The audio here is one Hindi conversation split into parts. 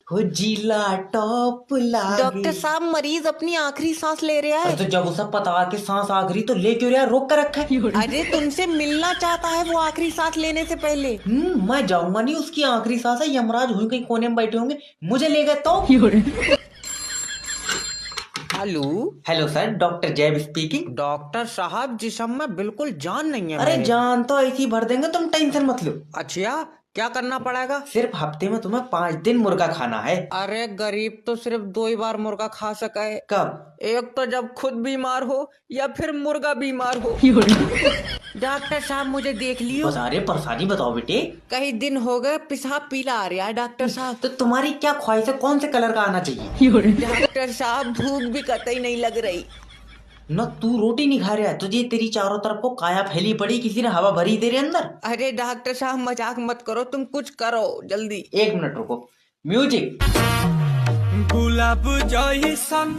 हो जिला टॉप लागे। डॉक्टर साहब मरीज अपनी आखिरी सांस ले रहा अरे है। तो जब उसे पता कि सांस आखिरी तो ले क्यों रहा है, रोक कर रखा है। अरे तुमसे मिलना चाहता है वो आखिरी सांस लेने से पहले। मैं जाऊंगा नहीं, उसकी आखिरी सांस है। यमराज हुई कहीं कोने में बैठे होंगे, मुझे ले गए तो। हेलो। हेलो सर, डॉक्टर जैब स्पीकिंग। डॉक्टर साहब जिसम में बिल्कुल जान नहीं है अरे मेरे। जान तो ऐसी भर देंगे, तुम टेंशन मत लो। अच्छा क्या करना पड़ेगा? सिर्फ हफ्ते में तुम्हें 5 दिन मुर्गा खाना है। अरे गरीब तो सिर्फ 2 ही बार मुर्गा खा सका है। कब? एक तो जब खुद बीमार हो या फिर मुर्गा बीमार हो। डॉक्टर साहब मुझे देख लियो। बस अरे परेशानी बताओ बेटे। कई दिन हो गए पेशाब पीला आ रहा है डॉक्टर साहब। तो तुम्हारी क्या ख्वाहिश है, कौन से कलर का आना चाहिए? डॉक्टर साहब भूख भी कतई नहीं लग रही। न तू रोटी नहीं खा रहा है, तुझे तेरी चारों तरफ को काया फैली पड़ी, किसी ने हवा भरी तेरे अंदर। अरे डॉक्टर साहब मजाक मत करो, तुम कुछ करो जल्दी। 1 मिनट रुको, म्यूजिक। गुलाब जइसन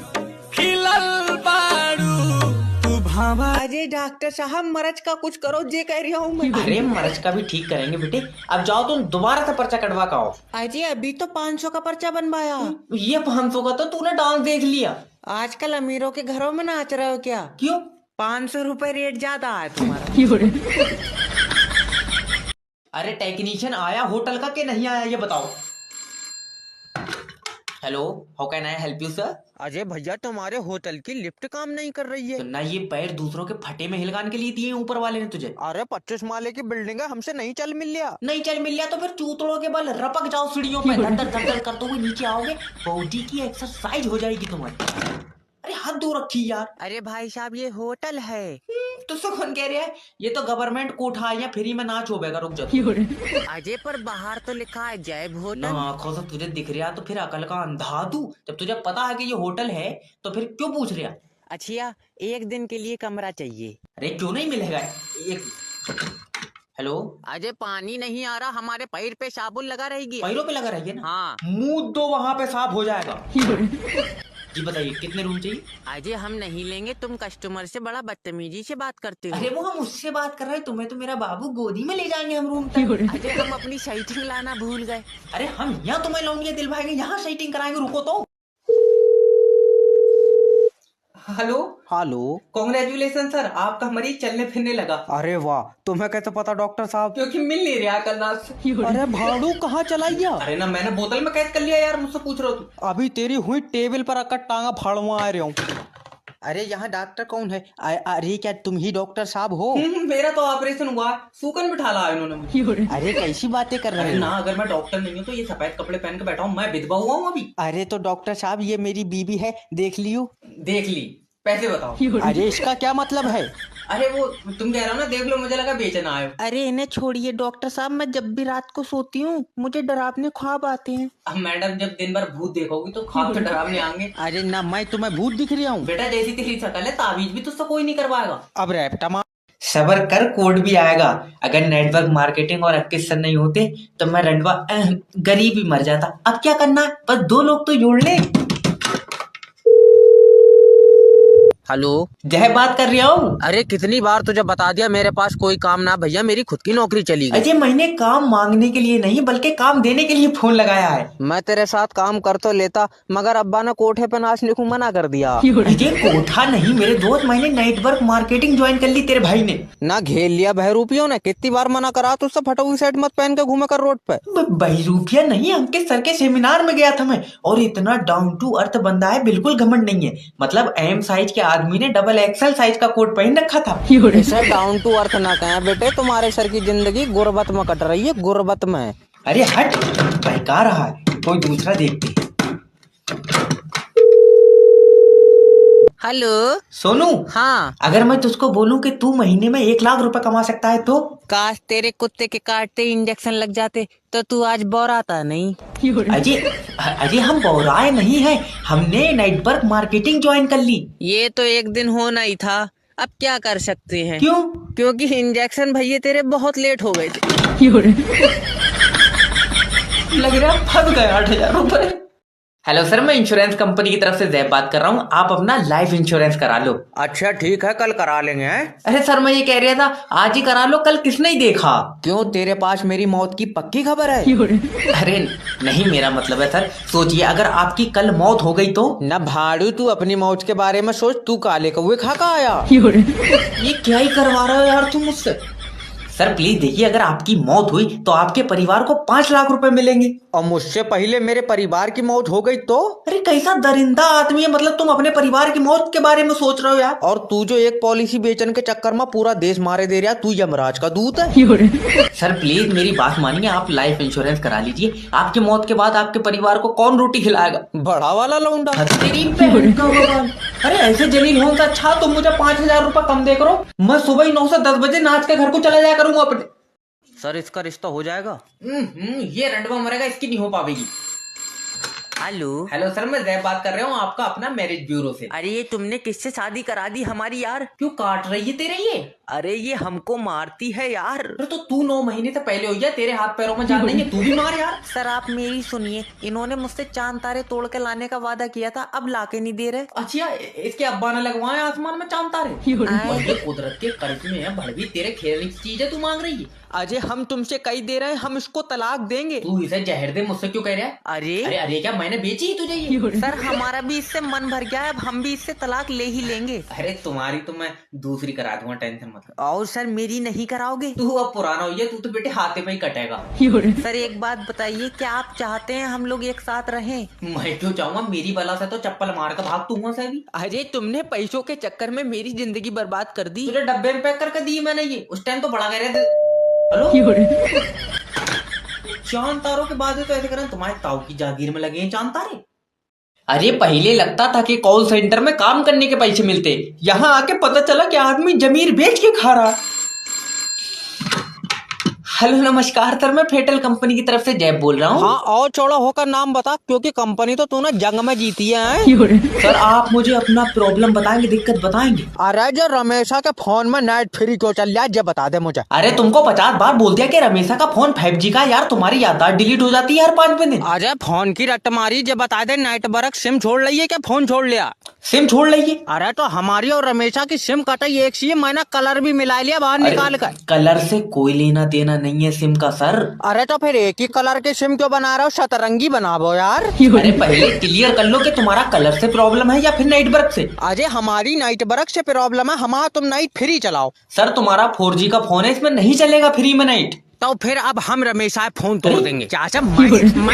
खिलल बारू तू भावा। अरे डॉक्टर साहब मरज का कुछ करो, जे कह रही हूँ मैं। अरे मरज का भी ठीक करेंगे बेटे। अब जाओ तुम दोबारा से पर्चा कटवा का आओ। अजय अभी तो 500 का पर्चा बनवाया। ये 500 का तो तूने डांस देख लिया। आजकल अमीरों के घरों में नाच रहे हो क्या? क्यों? 500 रुपए रेट ज्यादा है तुम्हारा। अरे टेक्नीशियन आया होटल का कि नहीं आया, ये बताओ। Hello, how can I help you sir? Ajay भैया तुम्हारे होटल की लिफ्ट काम नहीं कर रही तो है। ना ये पैर दूसरों के फटे में हिलगाने के लिए दिए ऊपर वाले ने तुझे। अरे 25 माले की बिल्डिंग है, हमसे नहीं चल मिल लिया। नहीं चल मिल गया तो फिर चूतड़ों के बल रपक जाओ सीढ़ियों पे, धड़ धड़ धड़ करते हुए नीचे आओगे। बॉडी की एक्सरसाइज हो जाएगी तुम्हारी। अरे हाथ धो रखी यार। अरे भाई साहब ये होटल है। तुझसे कौन कह रहा है? ये तो गवर्नमेंट कोठा है, या फ्री में नाच हो बेगा। रुक जा। अजय पर बाहर तो लिखा है जैब ना होटल। आंखों से तुझे दिख रहा तो फिर अकल का अंधा तू। जब तुझे पता है कि ये होटल है तो फिर क्यों पूछ रहा? अच्छा 1 दिन के लिए कमरा चाहिए। अरे क्यों नहीं मिलेगा? एक हेलो, अजय पानी नहीं आ रहा, हमारे पैर पे साबुन लगा रहेगी। पैरों पे लगा रहिए ना। हाँ। मुंह दो, वहां पे साफ हो जाएगा। जी बताइए कितने रूम चाहिए? अजय हम नहीं लेंगे, तुम कस्टमर से बड़ा बदतमीजी से बात करते हो। अरे वो हम उससे बात कर रहे हैं, तुम्हें तो मेरा बाबू गोदी में ले जाएंगे हम रूम तक। अजय हम अपनी साइटिंग लाना भूल गए। अरे हम यहाँ तुम्हें लौंडिया दिलवाएंगे, यहाँ सेटिंग कराएंगे, रुको तो। हेलो। हेलो। कॉन्ग्रेचुलेशन सर, आपका मरीज चलने फिरने लगा। अरे वाह, तुम्हें कैसे पता डॉक्टर साहब? क्योंकि मिल नहीं रहा कल रात से। अरे भाड़ू कहाँ चला गया? अरे ना मैंने बोतल में कैद कर लिया यार, मुझसे पूछ रहे हो तुम। अभी तेरी हुई टेबल पर आकर टांगा फाड़वा आ रहा हूँ। अरे यहाँ डॉक्टर कौन है? अरे क्या तुम ही डॉक्टर साहब हो? मेरा तो ऑपरेशन हुआ, सूकन बिठा ला इन्होंने मुझे। अरे कैसी बातें कर रहे अरे हो? ना, अगर मैं डॉक्टर नहीं हूँ तो ये सफेद कपड़े पहन के बैठा हूँ, मैं विधवा हुआ हूँ अभी। अरे तो डॉक्टर साहब ये मेरी बीबी है, देख लियो। देख ली, पैसे बताओ। अरे इसका क्या मतलब है? अरे वो तुम कह रहे हो ना, देख लो, मुझे लगा बेचना आयो। अरे इन्हें छोड़िए डॉक्टर साहब, मैं जब भी रात को सोती हूँ मुझे डरावने ख्वाब आते हैं। अब मैडम जब दिन भर भूत देखोगी तो ख्वाब तो डरावने आएंगे। अरे ना मैं तुम्हें भूत दिख रहा हूँ? बेटा जैसी तेरी शकल है, ताबीज भी तुझसे कोई नहीं करवाएगा। अब रैप्टा सबर कर, कोड भी आएगा। अगर नेटवर्क मार्केटिंग और 21 सर नहीं होते तो मैं रंडवा गरीब ही मर जाता। अब क्या करना है, बस 2 लोग तो जोड़ ले। हेलो। जय बात कर रहा हूँ। अरे कितनी बार तुझे बता दिया मेरे पास कोई काम ना भैया, मेरी खुद की नौकरी चली गई। अजय मैंने काम मांगने के लिए नहीं बल्कि काम देने के लिए फोन लगाया है। मैं तेरे साथ काम कर तो लेता, मगर अब्बा ने कोठे पे नाच लिखूं मना कर दिया। अजय कोठा नहीं मेरे दोस्त, मैंने नेटवर्क मार्केटिंग ज्वाइन कर ली तेरे भाई ने। ना घेर लिया बहरूपियों ने, कितनी बार मना करा तुझसे फटोगी सेट मत पहन के घूमे कर रोड पे। बहरूपिया नहीं, अंकित सर के सेमिनार में गया था मैं, और इतना डाउन टू अर्थ बंदा है, बिल्कुल घमंड नहीं है। मतलब एम साइज के आदमी ने डबल एक्सल साइज का कोट पहन रखा था। इसे डाउन टू अर्थ ना कहें बेटे, तुम्हारे सर की जिंदगी गुर्बत में कट रही है, गुर्बत में। अरे हट, बहका रहा है, कोई दूसरा देखते हैं। हेलो सोनू। हाँ। अगर मैं तुझको बोलूं कि तू महीने में 1 लाख रुपए कमा सकता है तो? काश तेरे कुत्ते के काटते इंजेक्शन लग जाते तो तू आज बौराता नहीं। अजय अजय हम बौराए नहीं है, हमने नेटवर्क मार्केटिंग ज्वाइन कर ली। ये तो एक दिन होना ही था, अब क्या कर सकते हैं। क्यों? क्योंकि इंजेक्शन भैया तेरे बहुत लेट हो गए थे। लग रहा फंस गए 8,000 रुपए। हेलो सर, मैं इंश्योरेंस कंपनी की तरफ से जैब बात कर रहा हूँ। आप अपना लाइफ इंश्योरेंस करा लो। अच्छा ठीक है, कल करा लेंगे हैं। अरे सर, मैं ये कह रहा था आज ही करा लो, कल किसने ही देखा। क्यों, तेरे पास मेरी मौत की पक्की खबर है? अरे नहीं, मेरा मतलब है सर, सोचिए अगर आपकी कल मौत हो गई तो। न भाड़ू, तू अपनी मौत के बारे में सोच। तू काले कौवे खा का आया? ये क्या ही करवा रहे हो यार तुम मुझसे। सर प्लीज देखिए, अगर आपकी मौत हुई तो आपके परिवार को 5 लाख रुपए मिलेंगे। और मुझसे पहले मेरे परिवार की मौत हो गई तो? अरे कैसा दरिंदा आदमी है, मतलब तुम अपने परिवार की मौत के बारे में सोच रहे हो यार। और तू जो एक पॉलिसी बेचने के चक्कर में पूरा देश मारे दे रहा, तू यमराज का दूत है। सर प्लीज मेरी बात मानिए, आप लाइफ इंश्योरेंस करा लीजिए। आपकी मौत के बाद आपके परिवार को कौन रोटी खिलाएगा? बड़ा वाला लौंडा। तेरी बहन का भगवान। अरे ऐसे जलील होने से अच्छा तुम मुझे 5,000 रुपए कम दे करो, मैं सुबह ही 9 से 10 बजे नाच के घर को चला जाया करूंगा अपने। सर इसका रिश्ता हो जाएगा? ये रंडवा मरेगा, इसकी नहीं हो पाएगी। हेलो। हेलो सर, मैं जैब बात कर रहा हूँ आपका अपना मैरिज ब्यूरो से। अरे ये तुमने किससे शादी करा दी हमारी यार? क्यों काट रही है तेरे ये? अरे ये हमको मारती है यार। अरे तो तू 9 महीने से पहले हो गया, तेरे हाथ पैरों में जान नहीं है, तू भी मार यार। सर आप मेरी सुनिए, इन्होंने मुझसे चांद तारे तोड़ के लाने का वादा किया था, अब लाके नहीं दे रहे। अच्छा, इसके अब्बा ने लगवाए आसमान में चांद तारे। और ये कुदरत के कर्ज में है, भड़वी तेरे खेलने की चीज है, तू मांग रही है। अजय हम तुमसे कई दे रहे हैं, हम इसको तलाक देंगे। तू इसे जहर दे, मुझसे क्यों कह रहा है? अरे अरे अरे क्या मैंने बेची ही तुझे ये? सर हमारा भी इससे मन भर गया है, अब हम भी इससे तलाक ले ही लेंगे। अरे तुम्हारी तो मैं दूसरी करा दूंगा, टेंशन मत ले। और सर मेरी नहीं कराओगे? तू अब पुराना हो गया, तू तो बेटे हाथे में ही कटेगा। सर एक बात बताइए, क्या आप चाहते हैं हम लोग एक साथ रहें? मैं क्यों चाहूंगा, मेरी बला से तो चप्पल मार कर भाग तू वहां से अभी। अजय तुमने पैसों के चक्कर में मेरी जिंदगी बर्बाद कर दी। तुझे डब्बे में पैक करके दी मैंने ये, उस टाइम तो बड़ा कह रहे थे। हेलो, चांद तारों के बाद तो ऐसे करें, तुम्हारे ताऊ की जागीर में लगे हैं चांद तारे। अरे पहले लगता था कि कॉल सेंटर में काम करने के पैसे मिलते, यहाँ आके पता चला कि आदमी जमीर बेच के खा रहा। हेलो नमस्कार सर, मैं फेटल कंपनी की तरफ से जैब बोल रहा हूँ। हाँ और चौड़ा होकर नाम बता, क्योंकि कंपनी तो तूने जंग में जीती है। सर आप मुझे अपना प्रॉब्लम बताएंगे, दिक्कत बताएंगे। अरे जो रमेशा के फोन में नेट फ्री क्यों चल रहा है, जब बता दे मुझे। अरे तुमको 50 बार बोल दिया कि रमेशा का फोन 5G का, यार तुम्हारी याददाश्त डिलीट हो जाती है हर 5 दिन। अरे फोन की रट मारी, जब बता दे नेटवर्क सिम छोड़ रही है क्या फोन छोड़ लिया? सिम छोड़ लीजिए। अरे तो हमारी और रमेशा की सिम कटाई एक सी है, मैंने कलर भी मिला लिया बाहर निकाल कर। कलर से कोई लेना देना नहीं है सिम का सर। अरे तो फिर एक ही कलर के सिम क्यों बना रहे हो, सतरंगी बनावो यार। अरे पहले क्लियर कर लो कि तुम्हारा कलर से प्रॉब्लम है या फिर नेटवर्क से। अजय हमारी नेटवर्क से प्रॉब्लम है, हमारा तुम नाइट फ्री चलाओ। सर तुम्हारा 4G का फोन है, इसमें नहीं चलेगा फ्री में नाइट। तो फिर अब हम रमेशा फोन तोड़ देंगे। चाचा मैं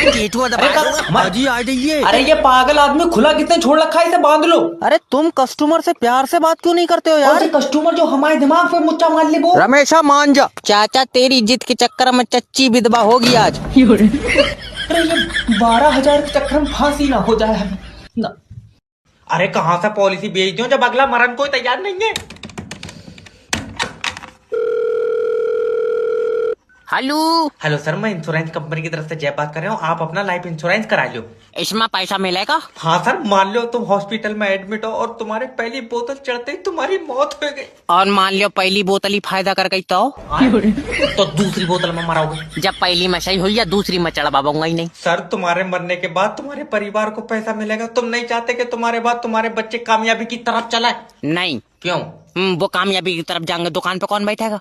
गेटवा दबा दूंगा। अजी आ जाइए। अरे ये पागल आदमी खुला कितने छोड़ रखा है, इसे बांध लो। अरे तुम कस्टमर से प्यार से बात क्यों नहीं करते हो यार? कस्टमर जो हमारे दिमाग पे मुच्चा मार ले वो। रमेशा मान जा। चाचा तेरी जिद के चक्कर में चच्ची विधवा होगी आज। अरे ये 12,000 के चक्कर में फांसी ना हो जाए हमें ना। अरे कहाँ से पॉलिसी बेच दो जब अगला मरण कोई तैयार नहीं है। हेलो। हेलो सर, मैं इंश्योरेंस कंपनी की तरफ से जय बात कर रहा हूँ। आप अपना लाइफ इंश्योरेंस करा लो। इसमें पैसा मिलेगा? हाँ सर, मान लो तुम हॉस्पिटल में एडमिट हो और तुम्हारे पहली बोतल चढ़ते ही तुम्हारी मौत हो गई। और मान लो पहली बोतल ही फायदा कर गई तो दूसरी बोतल में मराओगे? जब पहली में सही हुई या दूसरी में चढ़वाऊंगा ही नहीं। सर तुम्हारे मरने के बाद तुम्हारे परिवार को पैसा मिलेगा। तुम नहीं चाहते कि तुम्हारे बाद तुम्हारे बच्चे कामयाबी की तरफ चलाए? नहीं। क्यों? वो कामयाबी की तरफ जाएंगे, दुकान पे कौन बैठेगा?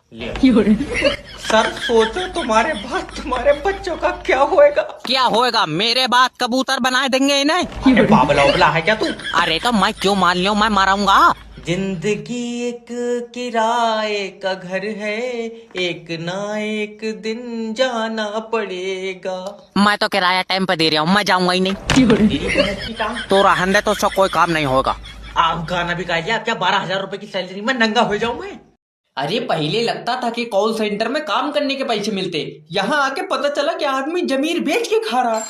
सर सोचो तुम्हारे बाद तुम्हारे बच्चों का क्या होएगा? क्या होएगा, मेरे बाद कबूतर बना देंगे इन्हें। बाबला उबला है क्या तू? अरे तो मैं क्यों मान लियो, मैं मारूंगा। जिंदगी एक किराए का घर है, एक ना एक दिन जाना पड़ेगा। मैं तो किराया टाइम पे दे रहा हूँ, मैं जाऊंगा ही नहीं। तो रहने दे, तो उसका कोई काम नहीं होगा। आप गाना भी गाइए, आप क्या 12,000 रुपए की सैलरी में नंगा हो जाऊं मैं? अरे पहले लगता था कि कॉल सेंटर में काम करने के पैसे मिलते, यहाँ आके पता चला कि आदमी जमीर बेच के खा रहा।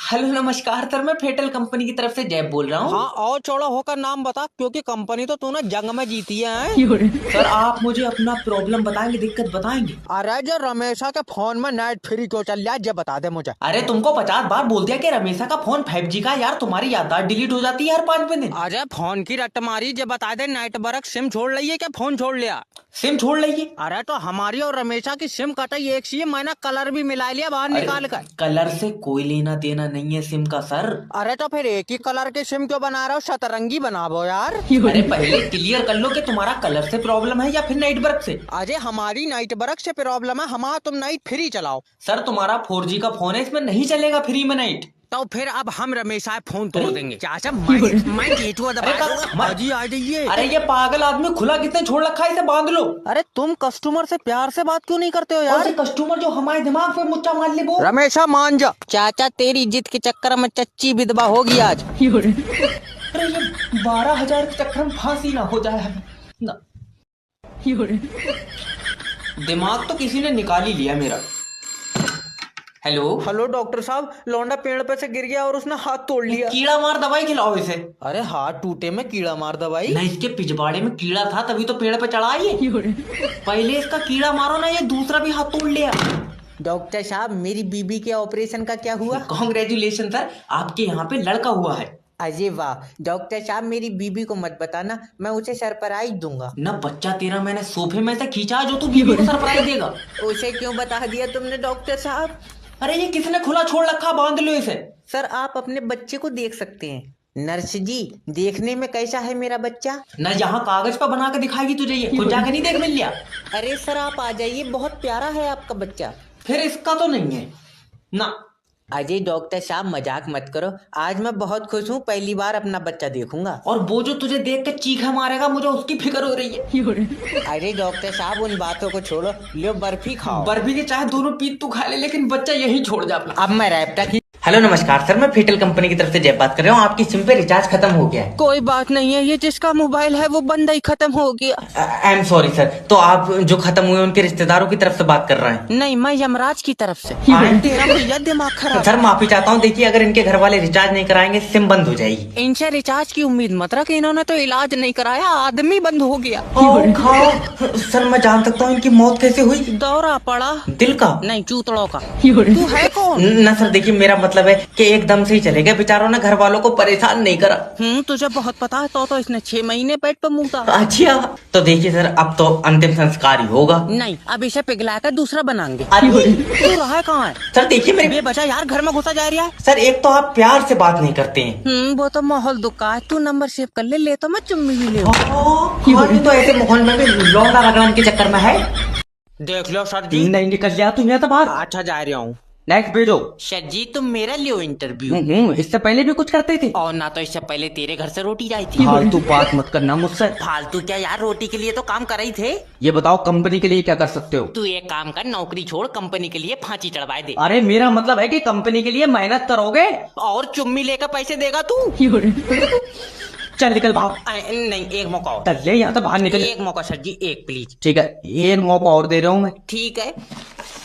हेलो नमस्कार सर, मैं फेटल कंपनी की तरफ से जैब बोल रहा हूँ। हाँ और चौड़ा होकर नाम बता, क्योंकि कंपनी तो तूने जंग में जीती है। सर आप मुझे अपना प्रॉब्लम बताएंगे, दिक्कत बताएंगे। अरे जो रमेशा के फोन में नेट फ्री क्यों चल रहा है, ये बता दे मुझे। अरे तुमको 50 बार बोल दिया कि रमेशा का फोन 5G का, यार तुम्हारी याददाश्त डिलीट हो जाती है हर 5 दिन। अरे फोन की रट मारी, ये बता दे नेटवर्क सिम छोड़ लिया क्या फोन छोड़ लिया? सिम छोड़ लीजिए। अरे तो हमारी और रमेशा की सिम कटाई एक सी, मैंने कलर भी मिला लिया बाहर निकाल कर। कलर से कोई लेना देना नहीं है सिम का सर। अरे तो फिर एक ही कलर के सिम क्यों बना रहे हो? सतरंगी बनावो यार। अरे पहले क्लियर कर लो कि तुम्हारा कलर से प्रॉब्लम है या फिर नेटवर्क से। अरे हमारी नेटवर्क से प्रॉब्लम है, हमारा तुम नाइट फ्री चलाओ। सर तुम्हारा 4G का फोन है, इसमें नहीं चलेगा फ्री में नाइट। तो फिर अब हम रमेशा फोन तोड़ देंगे। चाचा मैं गेटवा दबा जी आ जाइए। अरे ये पागल आदमी खुला कितने छोड़ रखा है, इसे बांध लो। अरे तुम कस्टमर से प्यार से बात क्यों नहीं करते हो यार? कस्टमर जो हमारे दिमाग पे मुच्चा मार ले वो। रमेशा मान जा। चाचा तेरी जिद के चक्कर में चच्ची विधवा होगी आज। अरे ये 12,000 के चक्कर में फांसी ना हो जाए हमें ना। दिमाग तो किसी ने निकाल ही लिया मेरा। हेलो हेलो डॉक्टर साहब, लौंडा पेड़ पे से गिर गया और उसने हाथ तोड़ लिया। कीड़ा मार दवाई खिलाओ इसे। अरे हाथ टूटे में कीड़ा मार दवाई? ना इसके पिछवाड़े में कीड़ा था तभी तो पेड़ पे चढ़ा ये। पहले इसका कीड़ा मारो ना, ये दूसरा भी हाथ तोड़ लिया। डॉक्टर साहब मेरी बीबी के ऑपरेशन का क्या हुआ? कांग्रेचुलेशन सर, आपके यहाँ पे लड़का हुआ है। अरे वाह डॉक्टर साहब, मेरी बीबी को मत बताना, मैं उसे सरप्राइज दूंगा। ना बच्चा तेरा मैंने सोफे में से खींचा जो तू बीवी को सरप्राइज देगा। उसे क्यों बता दिया तुमने डॉक्टर साहब? अरे ये किसने खुला छोड़ रखा, बांध लो इसे। सर आप अपने बच्चे को देख सकते हैं। नर्स जी देखने में कैसा है मेरा बच्चा? ना यहाँ कागज पर बना के दिखाएगी तुझे, ये खुद जाके नहीं देख मिल लिया। अरे सर आप आ जाइए, बहुत प्यारा है आपका बच्चा। फिर इसका तो नहीं है ना। अजय डॉक्टर साहब मजाक मत करो, आज मैं बहुत खुश हूँ, पहली बार अपना बच्चा देखूंगा। और वो जो तुझे देख के चीखा मारेगा, मुझे उसकी फिक्र हो रही है। अरे डॉक्टर साहब उन बातों को छोड़ो, लो बर्फी खाओ। बर्फी के चाहे दोनों पीस तू खा ले, लेकिन बच्चा यही छोड़ जा अपना। अब मैं रैप्टा की। हेलो नमस्कार सर, मैं फेटल कंपनी की तरफ से जैब बात कर रहा हूँ। आपकी सिम पे रिचार्ज खत्म हो गया है। कोई बात नहीं है, ये जिसका मोबाइल है वो बंदा ही खत्म हो गया। आई एम सॉरी सर, तो आप जो खत्म हुए उनके रिश्तेदारों की तरफ से बात कर रहे हैं? नहीं, मैं यमराज की तरफ से। तेरा भैया दिमाग खराब। सर माफी चाहता हूँ, देखिए अगर इनके घर वाले रिचार्ज नहीं कराएंगे सिम बंद हो जाएगी। इनसे रिचार्ज की उम्मीद मत रख, इन्होंने तो इलाज नहीं कराया, आदमी बंद हो गया। सर मैं जान सकता हूँ इनकी मौत कैसे हुई? दौरा पड़ा। दिल का? नहीं, चूतड़ों का। तू है कौन? ना सर देखिए, मेरा मतलब है कि एकदम से ही चले गए, बेचारों ने घर वालों को परेशान नहीं करा। तुझे बहुत पता है, तो इसने 6 महीने पेट पे मुँह था। अच्छा तो देखिए सर, अब तो अंतिम संस्कार ही होगा। नहीं, अब इसे पिघला कर दूसरा बनाएंगे। अरे तू रहा कहाँ है? सर देखिए मेरे बचा यार, घर में घुसा जा रहा है। सर, एक तो आप प्यार से बात नहीं करते हैं। वो तो माहौल दुक्का है, तू नंबर सेव कर ले तो मैं चुम्मी भी ले। तो ऐसे माहौल में भी लौंडा रगड़न के चक्कर में है। देख लो सर जी। नहीं निकल गया तुम यहाँ तो बाहर। अच्छा जा रहा हूँ। नेक्स्ट भेजो। सर जी तुम मेरा लियो इंटरव्यू। इससे पहले भी कुछ करते थे? और ना तो इससे पहले तेरे घर से रोटी आई थी। फालतू बात मत करना मुझसे। फालतू क्या यार, रोटी के लिए तो काम कर रही थे। ये बताओ कंपनी के लिए क्या कर सकते हो? तू एक काम कर, नौकरी छोड़, कंपनी के लिए फांसी चढ़वा दे। अरे मेरा मतलब है कि कंपनी के लिए मेहनत करोगे और चुम्मी लेकर पैसे देगा तू। चल निकल भाग। नहीं, एक मौका और। चल ले यहाँ तो बाहर निकल। एक मौका सर जी, एक प्लीज। ठीक है, एक मौका और दे रहा हूँ मैं। ठीक है।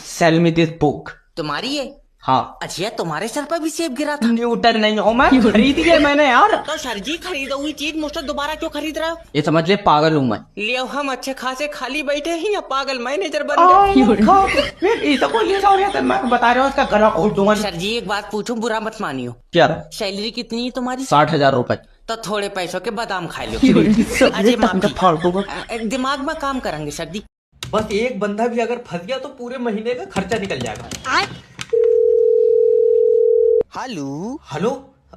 Cell me this book. तुम्हारी है? हाँ। अच्छा तुम्हारे सर पर भी सेब गिरा था? न्यूटन नहीं हो मैं, खरीदी है मैंने यार। तो सर जी खरीदा हुई चीज मुझसे दोबारा क्यों खरीद रहे हो? ये समझ ले पागल हूँ मैं। ले हम अच्छे खासे खाली बैठे हैं या पागल मैनेजर बन गए? मैं बता रहा हूँ इसका गला खोल दूंगा। सर जी एक बात पूछूं, बुरा मत मानियो। क्या? सैलरी कितनी है तुम्हारी? 60,000 रुपए। तो थोड़े पैसों के बादाम खा लो। अजय माफी, दिमाग में काम करेंगे सर जी। बस एक बंदा भी अगर फंस गया तो पूरे महीने का खर्चा निकल जाएगा। हेलो हेलो,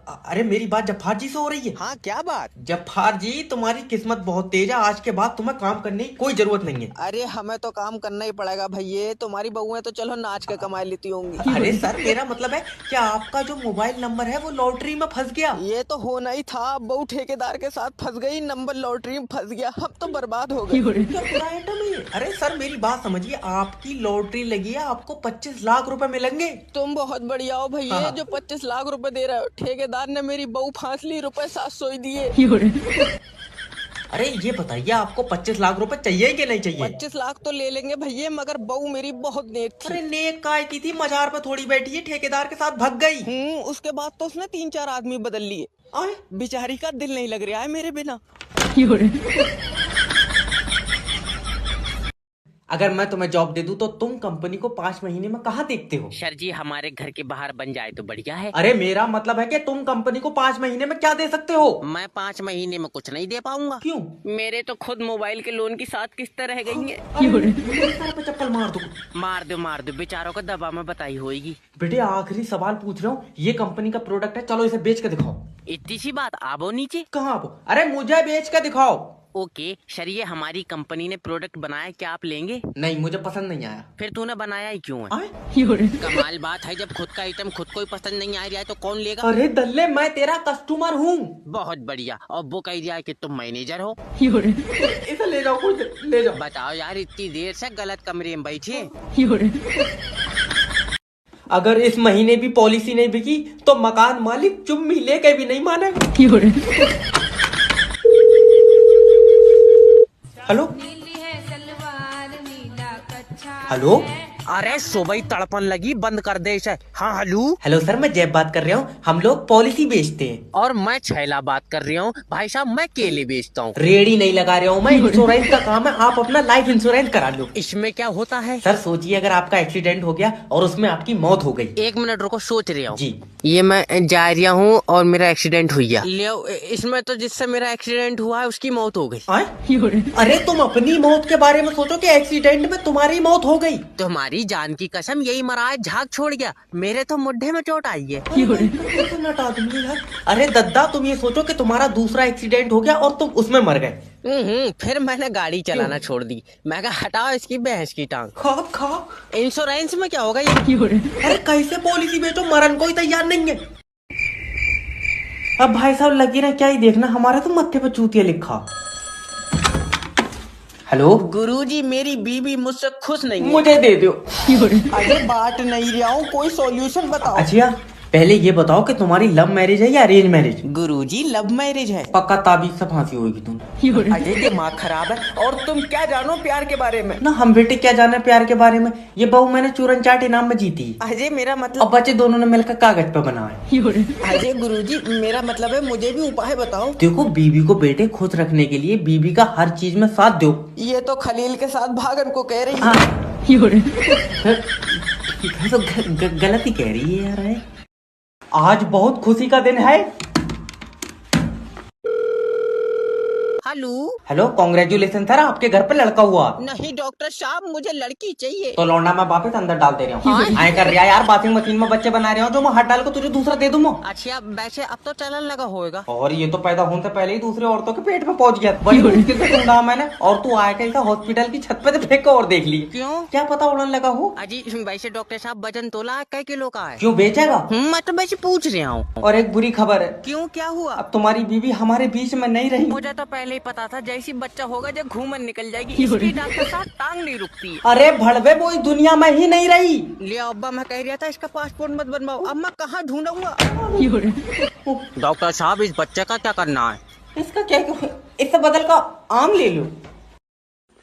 अरे मेरी बात जफार जी से हो रही है? हाँ क्या बात? जफार जी तुम्हारी किस्मत बहुत तेज है, आज के बाद तुम्हें काम करने की कोई जरूरत नहीं है। अरे हमें तो काम करना ही पड़ेगा भैया, तुम्हारी बहुएं तो चलो नाच के कमाई लेती होंगी। अरे सर मेरा मतलब है कि आपका जो मोबाइल नंबर है वो लॉटरी में फंस गया। ये तो होना ही था, बहू ठेकेदार के साथ फंस गई, नंबर लॉटरी में फंस गया, हम तो बर्बाद हो गए। क्या पूरा आइटम है? अरे सर मेरी बात समझिए, आपकी लॉटरी लगी है, आपको 25 लाख रुपए मिलेंगे। तुम बहुत बढ़िया हो भैया, जो 25 लाख रुपए दे रहे हो। ठेकेदार ने मेरी बहू फांस ली, रुपए 700 ही दिए। अरे ये बताइए आपको 25 लाख रुपए चाहिए कि नहीं चाहिए? 25 लाख तो ले लेंगे भैया, मगर बहू मेरी बहुत नेक थी। अरे नेक काय की थी, मजार पे थोड़ी बैठी है, ठेकेदार के साथ भाग गई। उसके बाद तो उसने 3-4 आदमी बदल लिए। आए? बेचारी का दिल नहीं लग रहा है मेरे बिना। अगर मैं तुम्हें जॉब दे दूं तो तुम कंपनी को 5 महीने में कहाँ देखते हो? सर जी हमारे घर के बाहर बन जाए तो बढ़िया है। अरे मेरा मतलब है कि तुम कंपनी को 5 महीने में क्या दे सकते हो? मैं 5 महीने में कुछ नहीं दे पाऊंगा। क्यों? मेरे तो खुद मोबाइल के लोन की 7 किस्तें रह गई हैं। मेरे सर पे चप्पल मार दो। मार दो बेचारों को दबा में बताई होगी। बेटे आखिरी सवाल पूछ रहा हूँ, ये कंपनी का प्रोडक्ट है, चलो इसे बेच के दिखाओ। इतनी सी बात, आबो नीचे। कहाँ आप? अरे मुझे बेच के दिखाओ। ओके सर, ये हमारी कंपनी ने प्रोडक्ट बनाया, क्या आप लेंगे? नहीं मुझे पसंद नहीं आया। फिर तूने बनाया ही क्यों है? आए? कमाल बात है, जब खुद का आइटम खुद को ही पसंद नहीं आ रहा है तो कौन लेगा? अरे दल्ले मैं तेरा कस्टमर हूँ। बहुत बढ़िया। और वो कह दिया है कि तुम मैनेजर हो। इसे ले जाओ, कुछ ले जाओ। बताओ यार, इतनी देर से गलत कमरे में बैठे। अगर इस महीने भी पॉलिसी नहीं बिकी तो मकान मालिक चुम्मी लेके भी नहीं मानेगा। Hello hello. अरे सुबह तड़पन लगी, बंद कर दे इसे। हाँ हेलो। हेलो सर, मैं जैब बात कर रहा हूँ, हम लोग पॉलिसी बेचते हैं। और मैं छैला बात कर रहा हूँ। भाई साहब मैं केले बेचता हूँ। रेडी नहीं लगा रहा हूँ मैं, इंश्योरेंस का काम है, आप अपना लाइफ इंश्योरेंस करा लो। इसमें क्या होता है? सर सोचिए अगर आपका एक्सीडेंट हो गया और उसमें आपकी मौत हो गई। 1 मिनट रुको, सोच रहा हूँ। जी। ये मैं जा रहा हूँ और मेरा एक्सीडेंट हुआ ले, इसमें तो जिससे मेरा एक्सीडेंट हुआ है उसकी मौत हो गई। अरे तुम अपनी मौत के बारे में सोचो कि एक्सीडेंट में तुम्हारी मौत हो गई। तुम्हारी जान की कसम, यही मरा है, झाग छोड़ गया। मेरे तो मुड्ढे में चोट आई है। अरे दद्दा तुम ये सोचो कि तुम्हारा दूसरा एक्सीडेंट हो गया और तुम उसमें मर गए। फिर मैंने गाड़ी चलाना छोड़ दी। मैं कहा हटाओ इसकी भैंस की टांग। खा इंश्योरेंस में क्या होगा ये? अरे कैसे पॉलिसी बेचो, मरण कोई तैयार नहीं है। अब भाई साहब लगी ना क्या ही देखना, हमारे तो मत्थे पे चूतिया लिखा। हेलो गुरुजी, मेरी बीवी मुझसे खुश नहीं है। मुझे दे दो। अरे बात नहीं रहा हूँ, कोई सॉल्यूशन बताओ। अच्छा पहले ये बताओ कि तुम्हारी लव मैरिज है या अरेंज मैरिज? गुरुजी लव मैरिज है। पक्का ताबीज से फांसी होगी तुम। अरे दिमाग खराब है। और तुम क्या जानो प्यार के बारे में? ना हम बेटे क्या जाने प्यार के बारे में, ये बहू मैंने चूरन चाट इनाम में जीती। अजय मेरा अब मतलब, बच्चे दोनों ने मिलकर कागज पे बनाए। अजय गुरुजी मेरा मतलब है, मुझे भी उपाय बताओ। देखो बीवी को बेटे खुश रखने के लिए बीवी का हर चीज में साथ दो। ये तो खलील के साथ भागन को कह रही हाँ। है। तो गलती कह रही है यार। है आज बहुत खुशी का दिन है। हेलो। हेलो कॉन्ग्रेचुलेशन सर, आपके घर पे लड़का हुआ। नहीं डॉक्टर साहब, मुझे लड़की चाहिए। तो लौंडा मैं वापस अंदर डाल दे रहा हूँ। आए कर रहा यार, वॉशिंग मशीन में बच्चे बना रहे हो जो मैं हट डाल को तुझे दूसरा दे दूँ। अच्छा वैसे अब तो चलन लगा होएगा। और ये तो पैदा होने से पहले ही दूसरे औरतों के पेट में पहुंच गया, बड़ी मुश्किल से ढूंढा मैंने। और तू आया कैसा हॉस्पिटल की छत पे से फेंक और देख ली। क्यों? क्या पता उड़न लगा हो। अजी वैसे डॉक्टर साहब वजन तोला कै किलो का है? क्यों बेचेगा? मैं तो वैसे पूछ रहा हूँ। और एक बुरी खबर है। क्यों, क्या हुआ? अब तुम्हारी बीवी हमारे बीच में नहीं रही। मुझे तो पहले ही पता था, जैसी बच्चा होगा जब घूमन निकल जाएगी। इसकी डॉक्टर साहब टांग नहीं रुकती। अरे भड़वे वो इस दुनिया में ही नहीं रही। ले अब्बा, मैं कह रहा था इसका पासपोर्ट मत बनवाओ। अब मैं कहाँ ढूंढूंगा? डॉक्टर साहब इस बच्चे का क्या करना है? इसका क्या, इससे बदल का आम ले लो।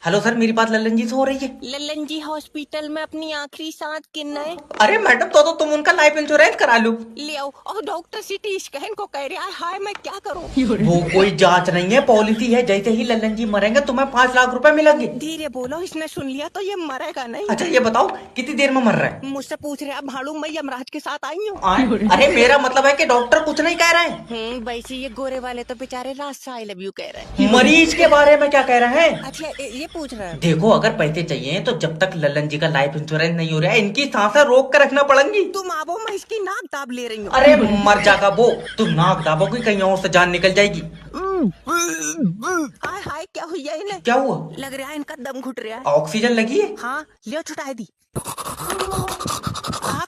हेलो सर, मेरी बात लल्लन जी से हो रही है? लल्लन जी हॉस्पिटल में अपनी आखिरी सांस गिनना है। अरे मैडम तो तुम उनका लाइफ इंश्योरेंस करा लो। ले आओ। और डॉक्टर सिटी स्कैन को कह रहा है। हाय मैं क्या करूं? वो कोई जांच नहीं है, पॉलिसी है। जैसे ही लल्लन जी मरेंगे तुम्हें 5 लाख रुपए मिलेंगे। धीरे बोलो, इसने सुन लिया तो ये मरेगा नहीं। अच्छा ये बताओ कितनी देर में मर रहा है? मुझसे पूछ रहे आप भाड़ू, मैं यमराज के साथ आई हूँ। अरे मेरा मतलब है कि डॉक्टर कुछ नहीं कह रहे हैं। वैसे ये गोरे वाले तो बेचारे रात से आई लव यू कह रहे हैं। मरीज के बारे में क्या कह रहे हैं? अच्छा ये पूछ रहे हैं। देखो अगर पैसे चाहिए तो जब तक लल्लन जी का लाइफ इंश्योरेंस नहीं हो रहा है, इनकी सांसें रोक कर रखना पड़ेंगी। तुम आवो, मैं इसकी नाक दाब ले रही हूँ। अरे मर जाएगा वो, तुम नाक दाबोगी कहीं और से जान निकल जाएगी। हाय हाय क्या हुआ इन्हें? क्या हुआ? लग रहा है इनका दम घुट रहा है। ऑक्सीजन लगी है? हाँ लियो, छुटा दी।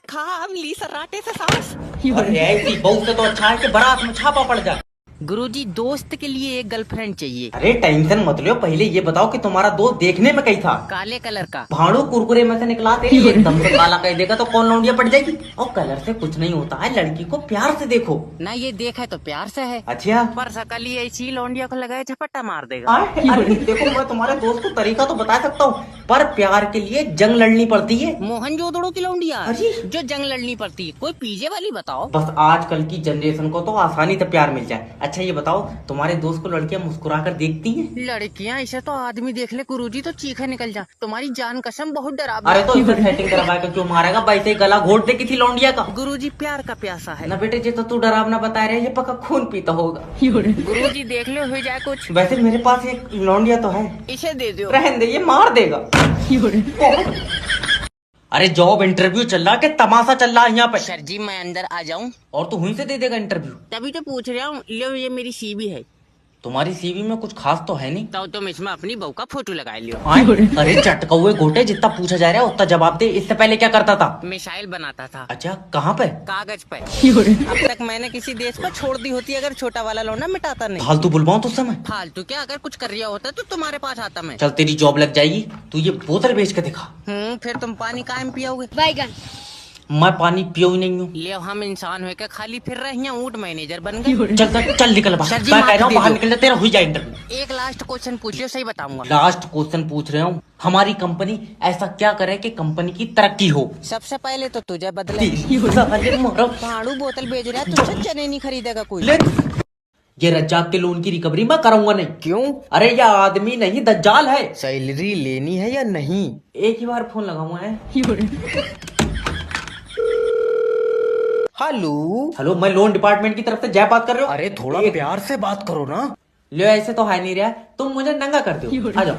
खा ली सराटे से सांस। अरे ऐसी बहू से तो अच्छा है कि बारात में छापा पड़ जाए। गुरुजी दोस्त के लिए एक गर्लफ्रेंड चाहिए। अरे टेंशन मत लो, पहले ये बताओ कि तुम्हारा दोस्त देखने में कैसा? काले कलर का। भाड़ू कुरकुरे में से निकला तेरी, एकदम से काला कह देगा तो कौन लौंडिया पड़ जाएगी। और कलर से कुछ नहीं होता है, लड़की को प्यार से देखो। ना ये देखा है तो प्यार से है, अच्छा पर सकली ऐसी लौंडिया को लगाए झपट्टा मार देगा। अरे देखो, मैं तुम्हारे दोस्त को तरीका तो बता सकता हूँ, पर प्यार के लिए जंग लड़नी पड़ती है। मोहनजोदड़ो की लौंडिया अरे! जो जंग लड़नी पड़ती है, कोई पीछे वाली बताओ। बस आजकल की जनरेशन को तो आसानी से प्यार मिल जाए। अच्छा ये बताओ, तुम्हारे दोस्त को लड़कियां मुस्कुरा कर देखती हैं? लड़कियां ऐसे तो आदमी देख ले गुरुजी तो चीखे निकल जा। तुम्हारी जान कसम बहुत डरावनी। अरे तो इसे सेटिंग करवा कर क्यों मारेगा? वैसे ही गला घोट दे किसी लौंडिया का। गुरुजी प्यार का प्यासा है। ना बेटे, ये तो तू डरावना बता रहे, ये पक्का खून पीता होगा। गुरुजी देख लो हो जाए कुछ। वैसे मेरे पास एक लौंडिया तो है, इसे दे दो। रहने दे, ये मार देगा। अरे जॉब इंटरव्यू चल रहा के तमाशा चल रहा है यहाँ पे? सर जी मैं अंदर आ जाऊं? और तू वहीं से दे देगा इंटरव्यू? तभी तो पूछ रहा हूँ। लो ये मेरी सीवी है। तुम्हारी सीवी में कुछ खास तो है नहीं। तो तुम इसमें अपनी बहू का फोटो लगा लियो। अरे चटकौए गोटे, जितना पूछा जा रहा है उतना जवाब दे। इससे पहले क्या करता था? मिसाइल बनाता था। अच्छा, कहाँ पे? कागज पे। अब तक मैंने किसी देश को छोड़ दी होती अगर छोटा वाला लौंडा मिटाता नहीं। फालतू बुलवाऊं तुझसे मैं? फालतू क्या, अगर कुछ कर रहा होता तो तुम्हारे पास आता मैं। चल तेरी जॉब लग जाएगी, तू ये बोतल बेच के दिखा। फिर तुम पानी कायम पियोगे? बैगन। मैं पानी पियो ही नहीं हूँ। ले हम इंसान हो के खाली फिर रहे हैं, ऊँट मैनेजर बन गए। चल चल चल निकल बाहर। सर जी, मैं कह माफ रहा हूँ बाहर कीजिए। निकल जा, तेरा हो जाए इंटरव्यू। एक लास्ट क्वेश्चन पूछियो, सही बताऊंगा। लास्ट क्वेश्चन पूछ रहे हूँ, हमारी कंपनी ऐसा क्या करे कि कंपनी की तरक्की हो? सबसे पहले तो तुझे बदले। साले मारो। भाड़ू बोतल बेच रहा है, तुझसे चने नहीं खरीदेगा कोई। ले, ये रज्जाक के लोन की रिकवरी मैं कराऊंगा नहीं। क्यों? अरे यह आदमी नहीं दज्जाल है। सैलरी लेनी है या नहीं? एक ही बार फोन लगाऊंगा है। हेलो। हेलो, मैं लोन डिपार्टमेंट की तरफ से जय बात कर रहे हो। अरे थोड़ा प्यार से बात करो ना। ले, ऐसे तो है नहीं रहा, तुम मुझे नंगा कर दो। आ जाओ।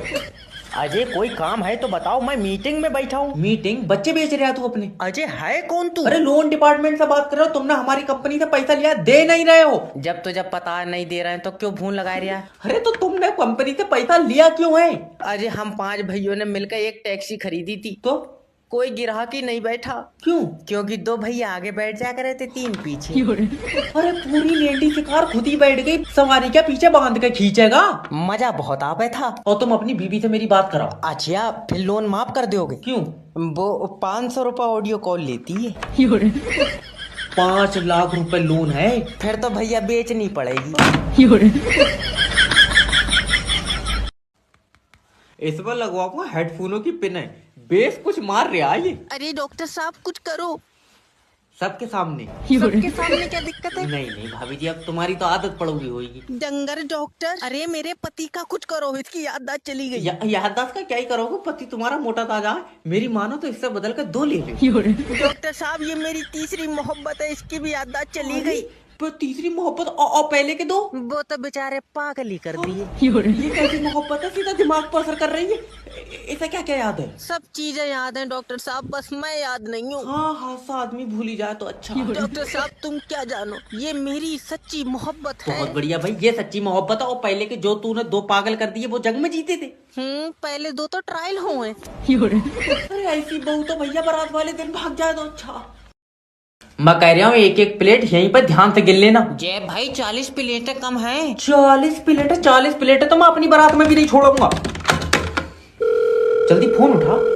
अजय कोई काम है तो बताओ, मैं मीटिंग में बैठा हूँ। मीटिंग? बच्चे बेच रहे तू अपने? अजय है कौन तू? अरे लोन डिपार्टमेंट से बात कर रहे हो, तुमने हमारी कंपनी से पैसा लिया, दे नहीं रहे हो। जब पता नहीं दे रहे हैं तो क्यों फोन लगा रहा है? अरे तो तुमने कंपनी से पैसा लिया क्यों है? अजय हम 5 भाइयों ने मिलकर एक टैक्सी खरीदी थी, तो कोई ग्राहक ही नहीं बैठा। क्यों? क्योंकि 2 भैया आगे बैठ जा करे थे, 3 पीछे। अरे पूरी लेडी की कार खुद ही बैठ गई, सवारी क्या पीछे बांध के खींचेगा? मजा बहुत आवे था। और तुम अपनी बीवी से मेरी बात कराओ। अच्छा फिर लोन माफ कर दोगे? क्यों? वो 500 रुपए ऑडियो कॉल लेती है। 5 लाख रुपए लोन है? फिर तो भैया बेचनी पड़ेगी। इस पर लगवाऊंगा हेडफोनों की पिन है, बेस कुछ मार रहा है ये। अरे डॉक्टर साहब कुछ करो। सबके सामने? सबके सामने क्या दिक्कत है? नहीं नहीं भाभी जी, अब तुम्हारी तो आदत पड़ोगी होगी। डंगर डॉक्टर, अरे मेरे पति का कुछ करो, इसकी याददाश्त चली गई। याददाश्त का क्या ही करोगे, पति तुम्हारा मोटा ताजा है। मेरी मानो तो इससे बदल कर 2 ले लो। डॉक्टर साहब ये मेरी तीसरी मोहब्बत है, इसकी भी याददाश्त चली गई। पर तीसरी मोहब्बत और पहले के 2? वो तो बेचारे पागल ही कर दिए। ये कैसी मोहब्बत है, सीधा दिमाग पर असर कर रही है। इसे क्या क्या याद है? सब चीजें याद हैं डॉक्टर साहब, बस मैं याद नहीं हूँ। हाँ हादसा आदमी भूल ही जाए तो अच्छा। डॉक्टर साहब तुम क्या जानो, ये मेरी सच्ची मोहब्बत है। बहुत बढ़िया भाई, ये सच्ची मोहब्बत है। और पहले के जो तूने 2 पागल कर दिए वो जंग में जीते थे। पहले 2 तो ट्रायल हुए। अरे ऐसी बहू तो भैया बारात वाले दिन भाग जाए तो अच्छा। मैं कह रहा हूँ एक एक प्लेट यहीं पर ध्यान से गिन लेना। जय भाई 40 प्लेटें कम है। 40 प्लेट है? 40 प्लेट है तो मैं अपनी बारात में भी नहीं छोड़ूंगा। जल्दी फोन उठा।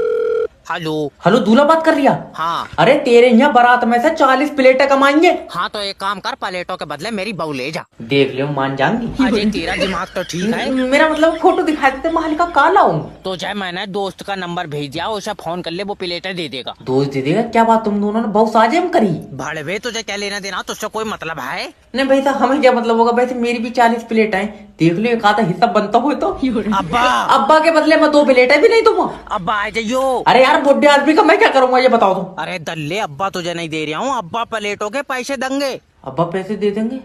हेलो। हेलो, दूल्हा बात कर रिया? हाँ। अरे तेरे यहाँ बारात में से 40 प्लेटें कमाएंगे। हाँ तो एक काम कर, प्लेटों के बदले मेरी बहू ले जा। देख लो मान जाऊंगी। अजय तेरा दिमाग तो ठीक है। मेरा मतलब फोटो दिखा देते, महल का काला हूँ। तो जय मैंने दोस्त का नंबर भेज दिया, उसे फोन कर ले, वो प्लेटें दे देगा। दोस्त दे देगा? क्या बात, तुम दोनों ने बहुत साजिश करी। भाड़े तुझे क्या लेना देना, तुझसे कोई मतलब है? नहीं भाई साहब, हमें क्या मतलब होगा? वैसे मेरी भी 40 प्लेट है, देख लो एक आधा हिस्सा बनता हो तो। अब्बा। अब्बा के बदले में 2 प्लेटें भी नहीं दूंगा। अब्बा आ जाइयो। अरे यार बुढ़े आदमी का मैं क्या करूंगा ये बताओ तुम। अरे दल्ले अब्बा तुझे नहीं दे रहा हूँ, अब्बा प्लेटों के पैसे देंगे। अब्बा पैसे दे देंगे?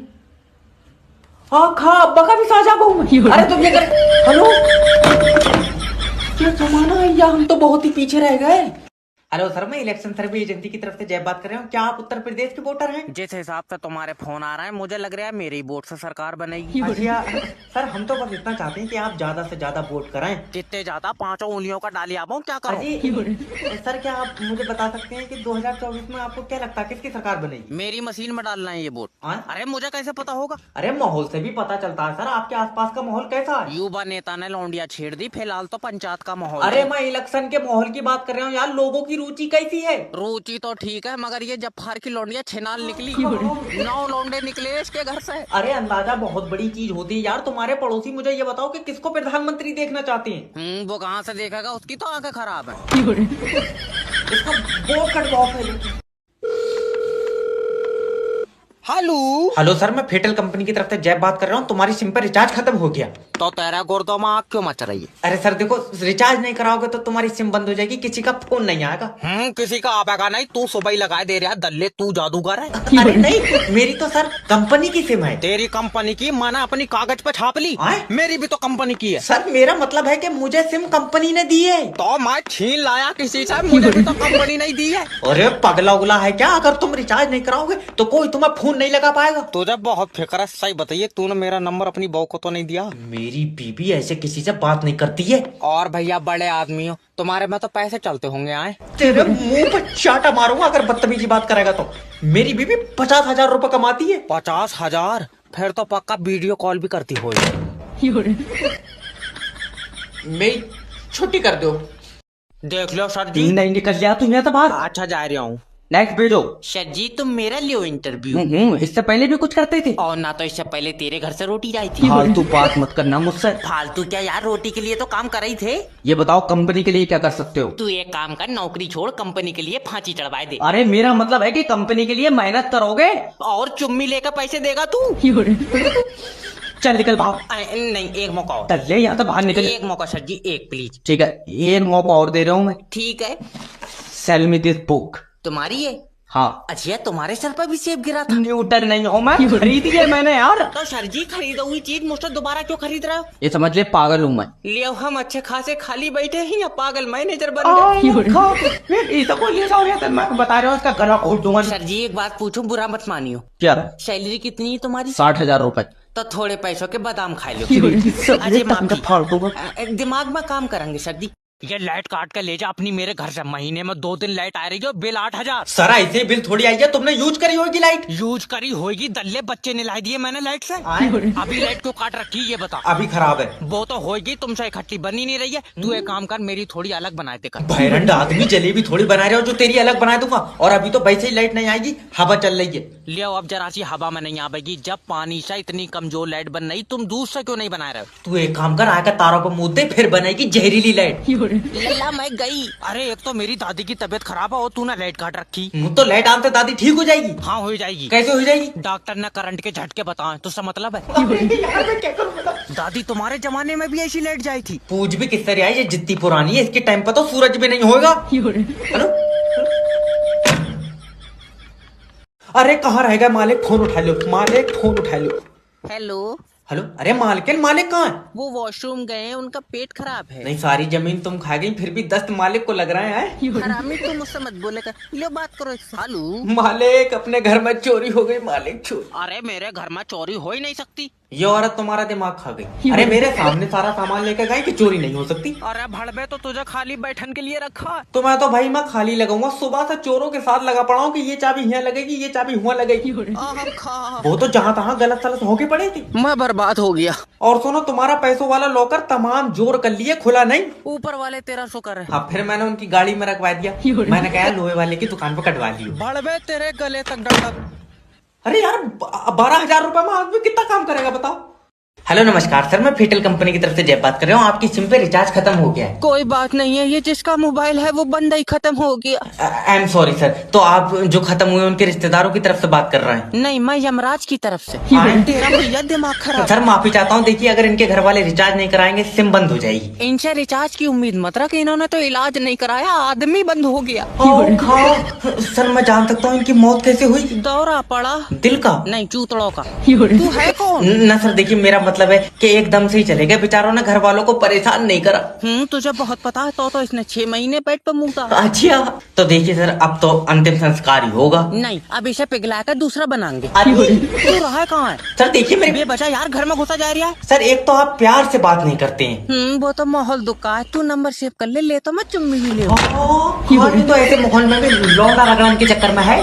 हाँ खा, अब्बा का भी साझा बहू मैं। अरे तुम ये कर। हेलो, क्या जमाना है यार, हम तो बहुत ही पीछे रह गए। हेलो सर, मैं इलेक्शन सर्वे एजेंसी की तरफ से जय बात कर रहा हूँ। क्या आप उत्तर प्रदेश के वोटर हैं? जिस हिसाब से तुम्हारे फोन आ रहा है मुझे लग रहा है मेरी वोट से सरकार बनेगी। अच्छा सर, हम तो बस इतना चाहते हैं कि आप ज्यादा से ज्यादा वोट कराएं। जितने ज्यादा 5 उंगलियों का डालिया पाऊँ क्या करूँ? अजी सर, क्या आप मुझे बता सकते हैं कि 2024 में आपको क्या लगता है किसकी सरकार बनेगी? मेरी मशीन में डालना है ये वोट। हाँ? अरे मुझे कैसे पता होगा? अरे माहौल से भी पता चलता है सर, आपके आसपास का माहौल कैसा है? युवा नेता ने लौंडिया छेड़ दी, फिलहाल तो पंचायत का माहौल अरे है। मैं इलेक्शन के माहौल की बात कर रहा हूँ यार, लोगों की रुचि कैसी है? रुचि तो ठीक है मगर ये जफार की लौंडिया छिनाल निकली। 9 लौंडे निकले इसके घर से। अरे अंदाजा बहुत बड़ी चीज होती है यार। तुम्हारे पड़ोसी मुझे ये बताओ कि किसको प्रधानमंत्री देखना चाहते हैं? वो कहाँ से देखेगा, उसकी तो आंखें खराब है। इसका वोट कटवाओ पहले। हेलो सर, मैं फेटल कंपनी की तरफ से जय बात कर रहा हूँ। तुम्हारी सिम पर रिचार्ज खत्म हो गया। तो तेरा गुर्दों में आग क्यों मच रही है? अरे सर देखो, रिचार्ज नहीं कराओगे तो तुम्हारी सिम बंद हो जाएगी, किसी का फोन नहीं आएगा। किसी का आपेगा नहीं, तू सुबह ही लगा दे रहा है दल्ले, तू जादूगर है। अरे नहीं, मेरी तो सर कंपनी की सिम है। तेरी कंपनी की मैंने अपनी कागज पे छाप ली। मेरी भी तो कंपनी की है। सर मेरा मतलब है कि मुझे सिम कंपनी ने दी है। तो मैं छीन लाया किसी से, मुझे भी तो कंपनी नहीं दी है। अरे पगला उगला है क्या? अगर तुम रिचार्ज नहीं कराओगे तो कोई तुम्हें फोन नहीं लगा पाएगा। तुझे बहुत फिक्र है, सही बताइए तूने मेरा नंबर अपनी बहू को तो नहीं दिया? मेरी बीबी ऐसे किसी से बात नहीं करती है। और भैया बड़े आदमी हो, तुम्हारे में तो पैसे चलते होंगे। आए तेरे मुंह पर चाटा मारूंगा अगर बदतमीजी बात करेगा तो। मेरी बीबी 50,000 रुपए कमाती है। 50,000? फिर तो पक्का वीडियो कॉल भी करती होगी। मेरी छुट्टी कर दो। देख लो सर जी। नहीं निकल गया तू यहाँ से बाहर। अच्छा जा रहा हूँ। नेक्स्ट भेजो। सर जी तुम मेरा लियो इंटरव्यू। इससे पहले भी कुछ करते थे और ना तो इससे पहले तेरे घर से रोटी आई थी। फालतू बात मत करना मुझसे। फालतू क्या यार, रोटी के लिए तो काम कर रही थे। ये बताओ कंपनी के लिए क्या कर सकते हो? तू एक काम कर, नौकरी छोड़, कंपनी के लिए फांसी चढ़वा दे। अरे मेरा मतलब है कि कंपनी के लिए मेहनत करोगे और चुम्मी लेकर पैसे देगा तू। चल निकल बाहर। नहीं, एक मौका और। चल ले यहाँ से बाहर निकल। एक मौका सर जी, एक प्लीज। ठीक है, ये मौका और दे रहा हूँ मैं। ठीक है। Cell me this book. तुम्हारी है? हाँ। अच्छा तुम्हारे सर पर भी सेब गिरा था? न्यूटन नहीं हो मैं, खरीदी है मैंने यार। तो सर जी खरीदा हुई चीज मुझसे दोबारा क्यों खरीद रहे हो? ये समझ ले पागल हूँ मैं। ले हम अच्छे खासे खाली बैठे हैं या पागल मैनेजर बन गए? मैं बता रहा हूँ इसका गला घोट दूंगा। सर जी एक बात पूछूं, बुरा मत मानियो। क्या? सैलरी कितनी है तुम्हारी? 60,000 रुपए। तो थोड़े पैसों के बादाम खा लो। अजय माफी। फालतू। दिमाग में काम करेंगे सर जी। ये लाइट काट के ले जा अपनी मेरे घर से। महीने में 2 दिन लाइट आ रही है, बिल 8,000। सर ऐसे बिल थोड़ी आई है, तुमने यूज करी होगी लाइट। यूज करी होगी दल्ले, बच्चे निलाई दिए मैंने लाइट से। अभी लाइट क्यों काट रखी ये बता। अभी खराब है। वो तो होगी, तुमसे इकट्ठी बनी नहीं रही है। तू एक काम कर, मेरी थोड़ी अलग बनाए दे कर। भैरंड आदमी, जलेबी थोड़ी बना रहे हो जो तेरी अलग बना दूंगा। और अभी तो वैसे ही लाइट नहीं आएगी, हवा चल रही है। लियो अब जरा सी हवा में नहीं आवेगी। जब पानी से इतनी कमजोर लाइट बन रही, तुम दूध से क्यों नहीं बना रहे हो? तू एक काम कर, आकर तारों पर मुद्दे फिर बनाएगी जहरीली लाइट। लल्ला मैं गई। अरे एक तो मेरी दादी की तबीयत खराब है और तूने लाइट काट रखी। तो लाइट आने से दादी ठीक हो जाएगी? हाँ हो जाएगी। कैसे हो जाएगी? डॉक्टर ने करंट के झटके बताए, तो उसका मतलब है। यार मैं क्या करूं बता। दादी तुम्हारे जमाने में भी ऐसी लाइट जाई थी? पूछ भी किस तरह आई, ये जितनी पुरानी है इसके टाइम पर तो सूरज भी नहीं होगा। हेलो, अरे कहाँ रह गया मालिक? फोन उठा लो मालिक, फोन उठा लो। हेलो हेलो, अरे मालकिन, मालिक कहाँ है? वो वॉशरूम गए हैं, उनका पेट खराब है। नहीं, सारी जमीन तुम खा गई फिर भी दस्त मालिक को लग रहे हैं। हरामी तुम मुझसे मत बोलेगा। लो बात करो सालू। मालिक अपने घर में चोरी हो गई मालिक, चोरी। अरे मेरे घर में चोरी हो ही नहीं सकती। ये औरत तुम्हारा दिमाग खा गई। अरे मेरे सामने सारा सामान लेकर गई कि चोरी नहीं हो सकती। अरे भड़बे तो तुझे खाली बैठन के लिए रखा। तो मैं तो भाई मैं खाली लगाऊंगा। सुबह से चोरों के साथ लगा पड़ा हूँ कि ये चाबी यहाँ लगेगी, ये चाबी हुआ लगेगी। वो तो जहाँ तहाँ गलत सलत होके पड़ी थी। मैं बर्बाद हो गया। और सुनो, तुम्हारा पैसों वाला लॉकर तमाम जोर कर लिए, खुला नहीं। ऊपर वाले तेरा शुक्र है। हाँ, फिर मैंने उनकी गाड़ी में रखवा दिया। मैंने कहा लोहे वाले की दुकान पर कटवा लियो। भड़बे तेरे गले तक डंडा। अरे यार 12,000 रुपए में आदमी कितना काम करेगा बताओ। हेलो नमस्कार सर, मैं फेटल कंपनी की तरफ से जय बात कर रहा हूँ। आपकी सिम पे रिचार्ज खत्म हो गया है। कोई बात नहीं है, ये जिसका मोबाइल है वो बंदा ही खत्म हो गया। I am sorry sir. तो आप जो खत्म हुए उनके रिश्तेदारों की तरफ से बात कर रहे हैं? नहीं, मैं यमराज की तरफ से। तेरा भैया दिमाग खराब। सर माफी चाहता हूँ। देखिए, अगर इनके घर वाले रिचार्ज नहीं कराएंगे सिम बंद हो जाएगी। इनसे रिचार्ज की उम्मीद मत रख, इन्होंने तो इलाज नहीं कराया, आदमी बंद हो गया। सर मैं जान सकता हूँ इनकी मौत कैसे हुई? दौरा पड़ा। दिल का? नहीं, चूतड़ों का। तू है कौन? ना सर, देखिए मेरा मतलब है कि एकदम से ही चले गए, बेचारों ने घर वालों को परेशान नहीं करा। तुझे बहुत पता है तो इसने 6 महीने पेट पे मुंह था। अच्छा तो देखिए सर, अब तो अंतिम संस्कार ही होगा। नहीं, अब इसे पिघला कर दूसरा बनाएंगे। अरे तू रहा कहाँ है? सर देखिए मेरे, ये बचा यार, घर में घुसा जा रहा है। सर एक तो आप प्यार से बात नहीं करते हैं। वो तो माहौल दुखा है। तू नंबर सेव कर ले तो मैं चुम्मी भी ले। ये तो ऐसे माहौल में भी लौंडा रगड़ने के चक्कर में है।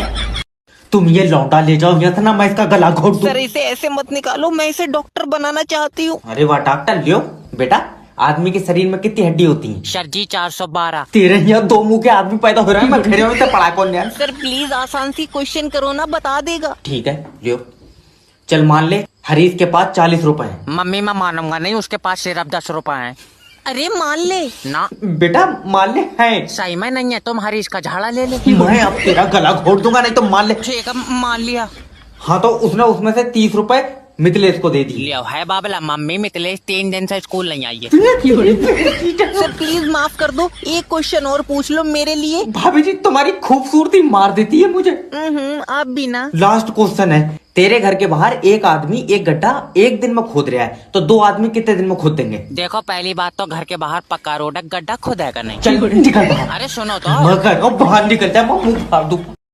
तुम ये लौंडा ले जाओ यहाँ से ना, मैं इसका गला घोट दूं। सर इसे ऐसे मत निकालो, मैं इसे डॉक्टर बनाना चाहती हूँ। अरे वाह डॉक्टर, लियो बेटा, आदमी के शरीर में कितनी हड्डी होती है? सर जी 412। तेरे यहाँ 2 मुंह के आदमी पैदा हो रहे हैं, मैं घेरे में से पढ़ा कौन है? सर प्लीज आसान सी क्वेश्चन करो ना, बता देगा। ठीक है लियो, चल मान ले हरीश के पास 40 रुपए हैं। मम्मी मैं मानूंगा नहीं, उसके पास सिर्फ 10 रुपए हैं। अरे मान ले ना। बेटा मान ले है, सही में नहीं है, तुम हरीश का झाड़ा ले ले। मैं अब तेरा गला घोट दूंगा, नहीं तो मान ले। ठीक है मान लिया। हाँ तो उसने उसमें से 30 रुपए मिथिलेश को दे दी। लियो है बाबला, मम्मी मिथिलेश 3 दिन से स्कूल नहीं आई है। सर प्लीज माफ कर दो, एक क्वेश्चन और पूछ लो मेरे लिए। भाभी जी तुम्हारी खूबसूरती मार देती है मुझे। आप भी ना। लास्ट क्वेश्चन है, तेरे घर के बाहर एक आदमी एक गड्ढा एक दिन में खोद रहा है, तो 2 आदमी कितने दिन में खोद देंगे? देखो पहली बात तो घर के बाहर पक्का रोड है, गड्ढा खुदेगा नहीं। चल निकल बाहर। अरे सुनो तो। मैं कह रहा हूँ बाहर निकल जाए, मैं मुंह फाड़ दूं।